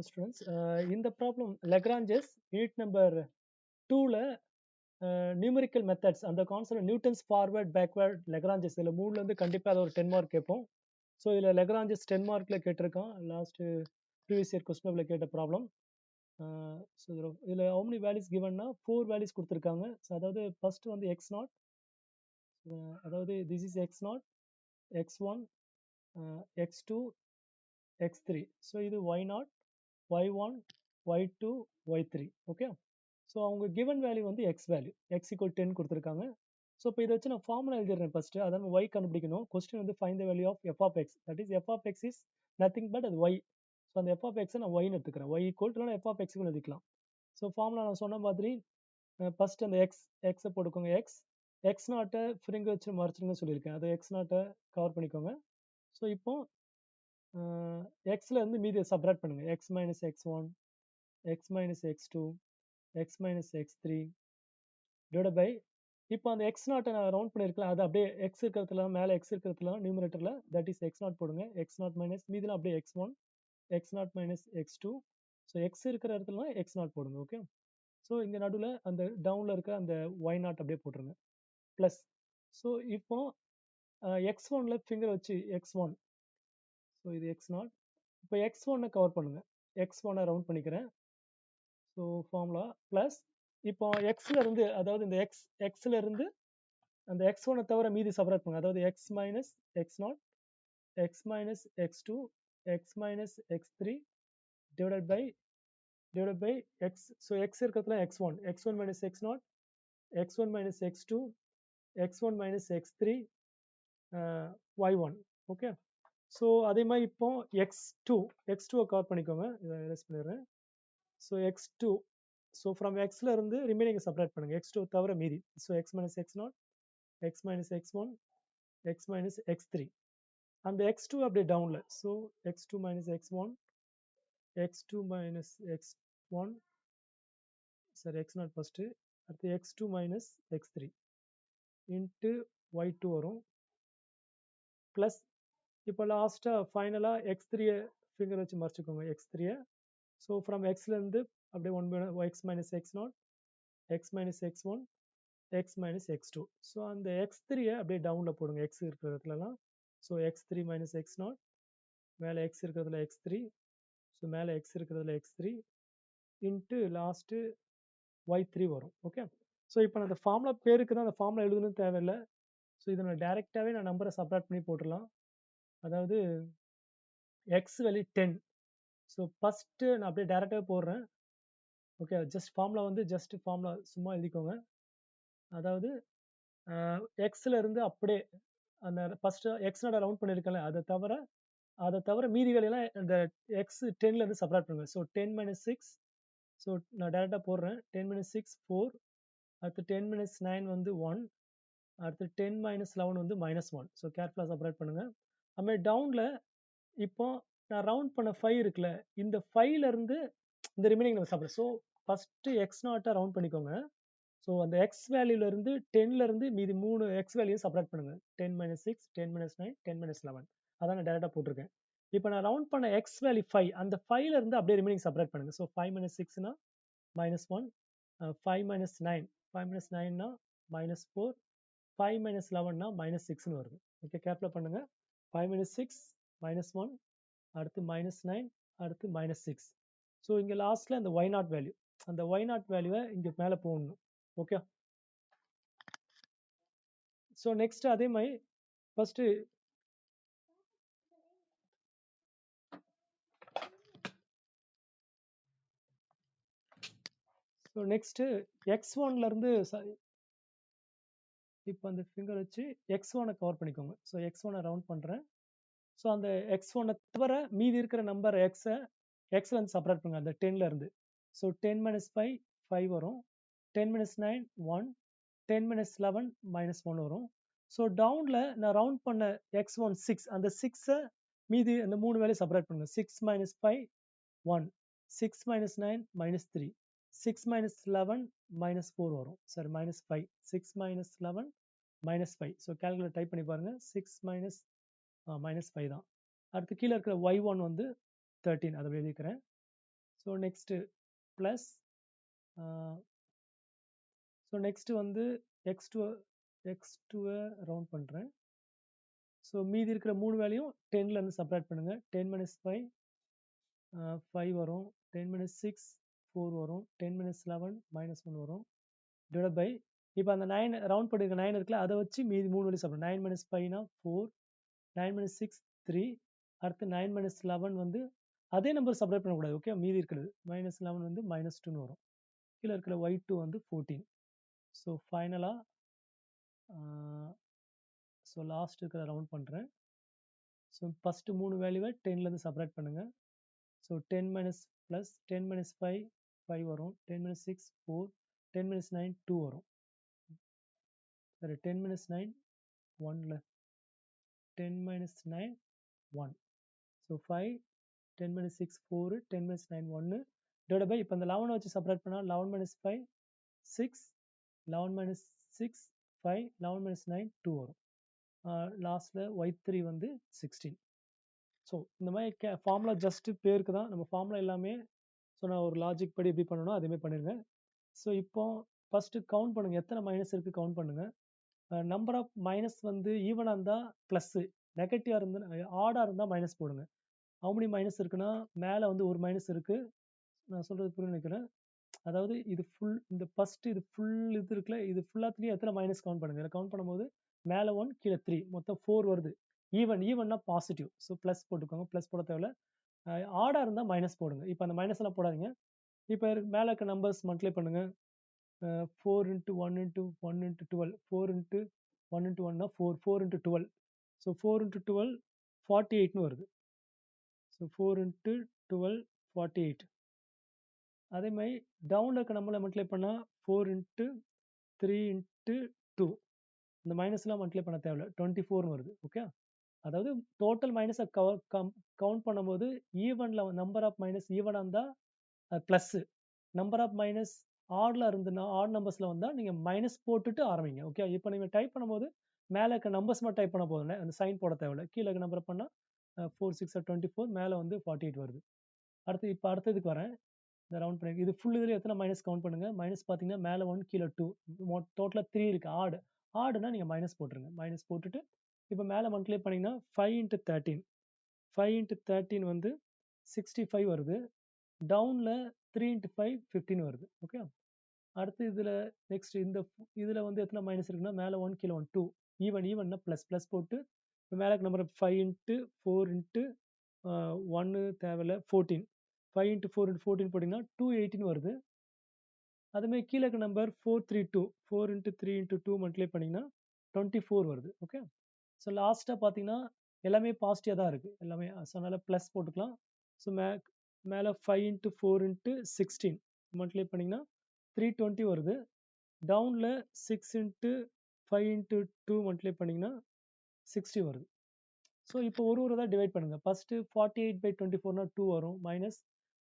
students. In the problem, Lagrange's unit number 2ல numerical methods அந்த concept Newton's forward backward Lagrange's இதில் மூணுல இருந்து கண்டிப்பாக அதை ஒரு 10 மார்க் கேட்போம். ஸோ இதில் லெக்ராஞ்சஸ் 10 மார்க்ல கேட்டிருக்கான். லாஸ்ட் ப்ரீவியஸ் இயர் கொஸ்டின் கேட்ட ப்ராப்ளம். ஸோ இதில் how many values givenனா 4 values கொடுத்துருக்காங்க. ஸோ அதாவது ஃபர்ஸ்ட் வந்து எக்ஸ் நாட், அதாவது this is x naught, x1, x2, x3. So இது y0, y1, y2, y3. Okay. So அவங்க கிவன் வேல்யூ வந்து எக்ஸ் வேல்யூ எக்ஸ் ஈக்குவல் 10 கொடுத்துருக்காங்க. ஸோ இப்போ இதை வச்சு நான் ஃபார்முலா எழுதிடுறேன் ஃபர்ஸ்ட். அதாவது ஒய் கண்டுபிடிக்கணும். கொஸ்டின் வந்து find the value of f of X. That is f of x is nothing but அது ஒய். ஸோ அந்த எஃப் ஆஃப் எக்ஸை நான் ஒய்னு எடுத்துக்கிறேன். Y equal to f of எக்ஸுக்கு எழுதிக்கலாம். ஸோ ஃபார்முலா நான் சொன்ன மாதிரி ஃபர்ஸ்ட் அந்த எக்ஸை போட்டுக்கோங்க. எக்ஸ் நாட்டை ஃப்ரிங்க வச்சு மறைச்சிருங்க சொல்லியிருக்கேன். அதை எக்ஸ் நாட்டை கவர் பண்ணிக்கோங்க. ஸோ இப்போ எக்ஸ்ல இருந்து மீதி சப்ராக்ட் பண்ணுங்க. X minus x one, x minus x two, x minus x three divide by, இப்போ அந்த எக்ஸ் நாட்டை நான் ரவுண்ட் பண்ணியிருக்கலாம். அது அப்படியே எக்ஸ் இருக்கிறதுல மேலே எக்ஸ் இருக்கிறதுல நியூமரேட்டரில் தட் இஸ் எக்ஸ் நாட் போடுங்க. எக்ஸ் நாட் மைனஸ் மீதிலாம் அப்படியே x one, x naught minus x two. So x இருக்கிற இடத்துல எக்ஸ் நாட் போடுங்க. ஓகே. ஸோ இங்கே நடுவில் அந்த டவுனில் இருக்க அந்த ஒய் நாட் அப்படியே போட்டுருங்க. ப்ளஸ், ஸோ இப்போ எக்ஸ் ஒன்ல ஃபிங்கர் வச்சு எக்ஸ் ஒன், ஸோ இது எக்ஸ் நாட். இப்போ எக்ஸ் ஒன்னை கவர் பண்ணுங்க. எக்ஸ் ஒன்னை ரவுண்ட் பண்ணிக்கிறேன். ஸோ ஃபார்முலா ப்ளஸ், இப்போ எக்ஸ்ல இருந்து, அதாவது இந்த எக்ஸ்ல இருந்து அந்த எக்ஸ் ஒன்னை தவிர மீதி செப்பரேட் பண்ணுங்க. அதாவது x minus x naught, x minus x two, x minus x three divided by x. So x இருக்கிறதுல x one, x one minus x naught, x one minus x two, x one minus x three, y one. Okay. So அதே மாதிரி இப்போ X டூவை cover பண்ணிக்கோங்க. இதை erase பண்ணிடுறேன். So x two, so from எக்ஸ்ல இருந்து ரிமைனிங் செப்பரேட் பண்ணுங்க. எக்ஸ் டூ தவிர மீதி. So x minus x naught, x minus x one, x minus x three. அந்த எக்ஸ் டூ அப்படியே டவுன்ல. So x two minus x one, x two minus x one, sorry x naught first, அடுத்து x two minus x three into y two வரும். Plus இப்போ லாஸ்ட்டாக ஃபைனலாக x த்ரீயை finger வச்சு மறைச்சிக்கோங்க. எக்ஸ் த்ரீயை. ஸோ ஃப்ரம் எக்ஸ்லேருந்து அப்படியே one x minus x naught, x minus x one, x minus x two. So அந்த எக்ஸ் த்ரீயை அப்படியே டவுனில் போடுங்க. எக்ஸ் இருக்கிற இடத்துலலாம். So x three minus x naught, மேலே எக்ஸ் இருக்கிறதுல எக்ஸ் த்ரீ, ஸோ மேலே எக்ஸ் இருக்கிறதுல x three into last y three வரும். ஓகே. ஸோ இப்போ நான் அந்த ஃபார்முலா பேருக்கு தான் அந்த ஃபார்முலா எழுதணும்னு தேவையில்லை. ஸோ இதை நான் டேரெக்டாகவே நான் நம்பரை சப்ராக்ட் பண்ணி போட்டுடலாம். அதாவது எக்ஸ் வேல்யூ 10. ஸோ ஃபஸ்ட்டு நான் அப்படியே டேரெக்டாகவே போடுறேன். ஓகே. ஜஸ்ட் ஃபார்முலா வந்து ஜஸ்ட் ஃபார்முலா சும்மா எழுதிக்கோங்க. அதாவது எக்ஸ்ல இருந்து அப்படியே அந்த ஃபர்ஸ்ட் எக்ஸ் நாட் ரவுண்ட் பண்ணியிருக்கல, அதை தவிர மீதி வேலையெல்லாம் இந்த எக்ஸ் 10ல இருந்து செப்பரேட் பண்ணுங்க. ஸோ 10 மைனஸ் 6, ஸோ நான் டேரெக்டாக போடுறேன். 10 மைனஸ் 6 4, அடுத்து 10 மைனஸ் 9 வந்து 1, அடுத்து 10 மைனஸ் 11 வந்து -1. ஸோ கேர்ஃபுல்லாக செப்பரேட் பண்ணுங்க. அதுமாதிரி டவுனில் இப்போ நான் ரவுண்ட் பண்ண 5 இருக்குல்ல, இந்த 5ல இருந்து இந்த ரிமைனிங் நம்ம செப்பரேட். ஸோ ஃபர்ஸ்ட் எக்ஸ் நாட்டை ரவுண்ட் பண்ணிக்கோங்க. ஸோ அந்த எக்ஸ் வேல்யூல இருந்து 10ல இருந்து மீதி 3 எக்ஸ் வேல்யூ செப்பரேட் பண்ணுங்க. 10 மைனஸ் 6, 10 மைனஸ் 9, 10 மைனஸ் 11. அதான் நான் டேரெக்டாக போட்டிருக்கேன். இப்போ நான் ரவுண்ட் பண்ண எக்ஸ் வேல்யூ 5, அந்த 5ல இருந்து அப்படியே ரிமைனிங் செப்பரேட் பண்ணுங்க. ஸோ 5 மைனஸ் 6னா -1, 5 மைனஸ் 9, 5 மைனஸ் 9னா -4, 5 மைனஸ் 11னா -6ன்னு வருது. ஓகே. கேர்ஃபுல்லாக பண்ணுங்க. 5 மைனஸ் 6 -1, அடுத்து -9, அடுத்து -6. ஸோ இங்கே லாஸ்ட்ல அந்த ஒய் நாட் வேல்யூ, அந்த ஒய் நாட் வேல்யூவை இங்கே மேலே போடணும். ஓகே. ஸோ நெக்ஸ்ட் அதே மாதிரி ஃபர்ஸ்ட் ஸோ நெக்ஸ்ட் எக்ஸ் ஒன்ல இருந்து இப்போ அந்த ஃபிங்கர் வச்சு எக்ஸ் ஒனை கவர் பண்ணிக்கோங்க. ஸோ எக்ஸ் ஒனை ரவுண்ட் பண்ணுறேன். ஸோ அந்த எக்ஸ் ஒனை தவிர மீதி இருக்கிற நம்பர் எக்ஸ்ல இருந்து செப்பரேட் பண்ணுங்க. அந்த 10ல இருந்து. ஸோ 10 மைனஸ் 5 5 வரும், 10 மைனஸ் 9 1, 10 மைனஸ் 11 -1 வரும். ஸோ டவுன்ல நான் ரவுண்ட் பண்ண எக்ஸ் ஒன் 6, அந்த 6 மீதி அந்த 3 வேலையை செப்பரேட் பண்ணுங்க. 6 மைனஸ் 5 1, 6 மைனஸ் 9 -3, 6 மைனஸ் 11 -4 வரும். Sorry -5, 6 minus 11 -5. So calculate type பண்ணி பாருங்க. 6 மைனஸ் -5 தான். அடுத்து கீழே இருக்கிற y1 வந்து 13, அதை எழுதிக்கிறேன். So next plus so next வந்து x2 ரவுண்ட் பண்ணுறேன். ஸோ மீதி இருக்கிற 3 வேல்யூம் 10லேருந்து சப்ராக்ட் பண்ணுங்கள். 10 minus 5 5 வரும். 10 minus 6 4 வரும். 10 minus 11 -1 வரும். டிவைட் பை இப்போ அந்த 9 ரவுண்ட் பண்ணிருக்க 9 இருக்குல்ல, அதை வச்சு மீதி 3 வேல்யூ சாப்பிடும். 9 minus 5னா 4, 9 minus 6 3, அடுத்து 9 minus 11 வந்து அதே நம்பர் சப்ராக்ட் பண்ணக்கூடாது. ஓகே, மீதி இருக்கிறது -11 வந்து -2ன்னு வரும். கீழே இருக்கிற y2 வந்து 14. ஸோ ஃபைனலாக ஸோ லாஸ்ட் இருக்கிற ரவுண்ட் பண்ணுறேன். ஸோ ஃபஸ்ட்டு 3 வேல்யூவை 10லேருந்து சப்ராக்ட் பண்ணுங்கள். ஸோ 10 minus ப்ளஸ் 10 minus 5 5 வரும். 10 minus 6 4, 10 minus 9 2 வரும். சரி, 10 minus 9 1ல 10 minus 9 1. So 5, 10 minus 6 4, 10 minus 9 1 divide by இப்போ இந்த 11 வச்சு சப்ராக்ட் பண்ணால் 11 minus 5 6, 11 minus 6 5, 11 minus 9 2 வரும். லாஸ்ட்டில் y3 வந்து 16. ஸோ இந்த மாதிரி ஃபார்முலா ஜஸ்ட்டு பேருக்கு தான், நம்ம ஃபார்முலா எல்லாமே ஸோ நான் ஒரு லாஜிக் படி எப்படி பண்ணணும் அதேமாதிரி பண்ணிடுங்க. ஸோ இப்போ ஃபஸ்ட்டு கவுண்ட் பண்ணுங்கள், எத்தனை மைனஸ் இருக்குது கவுண்ட் பண்ணுங்கள். நம்பர் ஆஃப் மைனஸ் வந்து ஈவனாக இருந்தால் ப்ளஸ்ஸு, நெகட்டிவாக இருந்தால் ஆடாக இருந்தால் மைனஸ் போடுங்க. ஹவு மெனி மைனஸ் இருக்குன்னா மேலே வந்து ஒரு மைனஸ் இருக்குது. நான் சொல்கிறது புரிய நினைக்கிறேன். அதாவது இது ஃபுல், இந்த ஃபஸ்ட்டு இது ஃபுல் இது இருக்குல்ல, இது ஃபுல்லாத்துலேயும் எத்தனை மைனஸ் கவுண்ட் பண்ணுங்கள். இதில் கவுண்ட் பண்ணும்போது மேலே 1 கீழே 3 மொத்தம் 4 வருது. ஈவன்னா பாசிட்டிவ், ஸோ ப்ளஸ் போட்டுக்கோங்க. ப்ளஸ் போட தேவையில்ல. ஆடாக இருந்தால் மைனஸ் போடுங்க. இப்போ அந்த மைனஸ் எல்லாம் போடாதீங்க. இப்போ மேலே இருக்க நம்பர்ஸ் மல்டிப்ளை பண்ணுங்கள். 4 into 1 into 1 into 12, 4 into 1 into 1னா 4, 4 into 12. So 4 into 12 48ன்னு வருது. So 4 into 12 48. அதே மாதிரி டவுனில் இருக்க நம்மளை மல்டிப்ளை பண்ணால் 4 into 3 into 2. இந்த மைனஸ்லாம் மல்டிப்ளை பண்ண தேவையில்ல, 24ன்னு வருது. ஓகே, அதாவது டோட்டல் மைனஸை கவுண்ட் பண்ணும்போது ஈவனில் நம்பர் ஆஃப் மைனஸ் ஈவனாக இருந்தால் ப்ளஸ்ஸு, நம்பர் ஆஃப் மைனஸ் ஆடில் இருந்துன்னா ஆட் நம்பர்ஸில் வந்தால் நீங்கள் மைனஸ் போட்டுட்டு ஆரம்பிங்க. ஓகே, இப்போ நீங்கள் டைப் பண்ணும்போது மேலே இருக்க நம்பர்ஸ் மட்டும் டைப் பண்ண போதும், அந்த சைன் போட தேவையில்ல. கீழே இருக்க நம்பரை பண்ணால் 4 6 24, மேலே வந்து 48 வருது. இப்போ அடுத்ததுக்கு வரேன். இந்த ரவுண்ட் பண்ணி இது ஃபுல் இதில் எத்தனை மைனஸ் கவுண்ட் பண்ணுங்கள். மைனஸ் பார்த்தீங்கன்னா மேலே 1 கீழே 2, டோட்டலாக 3 இருக்குது. ஆடுனா நீங்கள் மைனஸ் போட்டுருங்க. மைனஸ் போட்டுட்டு இப்போ மேலே மல்டிப்ளை பண்ணிங்கன்னா 5 into 13, 5 into 13 வந்து 65 வருது. டவுனில் 3 into 5 15 வருது. ஓகே, அடுத்து இதில் நெக்ஸ்ட் இந்த இதில் வந்து எத்தனை மைனஸ் இருக்குன்னா மேலே 1 கீழே 1 2, ஈவன்னா ப்ளஸ் போட்டு இப்போ மேலே நம்பர் 5 into 4 into 1 தேவையில்ல 14, 5 into 4 into 14 போட்டிங்கன்னா 218 வருது. அதுமாதிரி கீழே இருக்க நம்பர் 432, 4 into 3 into 2 மல்டிப்ளை பண்ணிங்கன்னா 24 வருது. ஓகே, ஸோ லாஸ்ட்டாக பார்த்தீங்கன்னா எல்லாமே பாசிட்டிவாக தான் இருக்குது எல்லாமே. ஸோ அதனால் ப்ளஸ் போட்டுக்கலாம். ஸோ மேலே 5 into 4 into 16 மல்டிப்ளை பண்ணிங்கன்னா 320 வருது. டவுனில் 6 into 5 into 2 மல்டிப்ளை பண்ணிங்கன்னா 60 வருது. ஸோ இப்போ ஒரு தான் டிவைட் பண்ணுங்கள். ஃபஸ்ட்டு 48/24னா 2 வரும் மைனஸ்.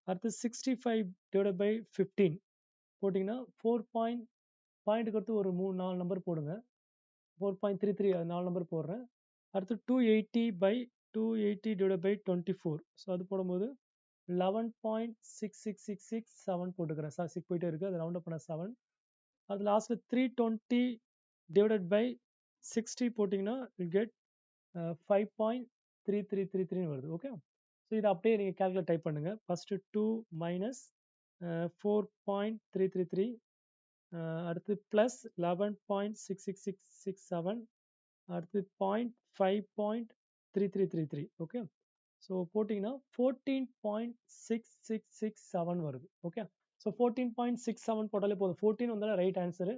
அடுத்து 65 டிவைட் பை 15 போட்டிங்கன்னா 4 பாயிண்ட்டுக்கு அடுத்து ஒரு 3-4 நம்பர் போடுங்க. 4.33 அது 4 நம்பர் போடுறேன். அடுத்து 280/280 டிவைட் பை 24. ஸோ அது போடும்போது 11.66667 போட்டுக்கிறேன். 6 போயிட்டே இருக்குது, அது ரவுண்ட் அப் பண்ண 7. அது லாஸ்ட்டில் 320 டிவைடட் பை 60 போட்டிங்கன்னா வில் கெட் 5.3333 வருது. ஓகே, ஸோ இதை அப்படியே நீங்கள் கேல்குலேட் டைப் பண்ணுங்கள். ஃபஸ்ட்டு 2 மைனஸ் 4.333, அடுத்து ப்ளஸ் 11.66667, அடுத்து 5.3333. ஓகே, ஸோ போட்டிங்கன்னா 14.6667 வருது. ஓகே, ஸோ 14.67 போட்டாலே போதும். 14 வந்தாலும் ரைட் ஆன்சரு.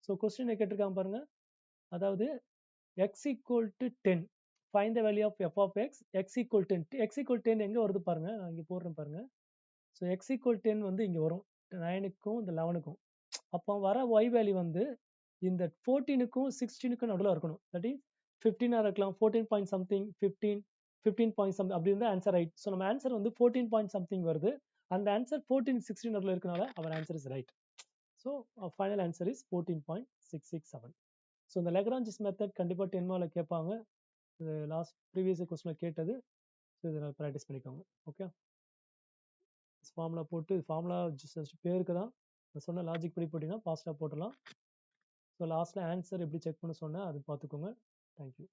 ஸோ கொஸ்டின் கேட்டிருக்காங்க பாருங்க, அதாவது x equal to 10, find the value of f of x, x equal to 10. x equal to 10 எங்கே வருது பாருங்க, நான் இங்கே போடுறேன் பாருங்க. ஸோ x equal to 10 வந்து இங்கே வரும், 9க்கும் இந்த 11க்கும். அப்போ வர y வேல்யூ வந்து இந்த 14க்கும் 16க்கும் நடுவில் இருக்கணும். தட் இஸ் 15 இருக்கலாம், 14 பாயிண்ட் சம்திங், 15 பாயிண்ட் சம்திங், அப்படி இருந்தால் ஆன்சர் ரைட். ஸோ நம்ம ஆன்சர் வந்து 14 பாயிண்ட் சம்திங் வருது. அந்த ஆன்சர் 14 16 நடுவில் இருக்கனால அவர் answer is right. So final answer is 14.667. ஸோ இந்த லெக்ரான்ஜிஸ் மெத்தட் கண்டிப்பாக 10 மார்க்கில் கேட்பாங்க. இது லாஸ்ட் ப்ரீவியஸ் கொஸ்டினில் கேட்டது. ஸோ இதை ப்ராக்டிஸ் பண்ணிக்கோங்க. ஓகே. ஃபார்முலா போட்டு ஃபார்முலா ஜஸ்ட் பேருக்கு தான். நான் சொன்ன லாஜிக் படி போட்டிங்கன்னா ஃபாஸ்ட்டாக போட்டுடலாம். ஸோ லாஸ்ட்டில் ஆன்சர் எப்படி செக் பண்ண சொன்னேன் அது பார்த்துக்கோங்க. தேங்க்யூ.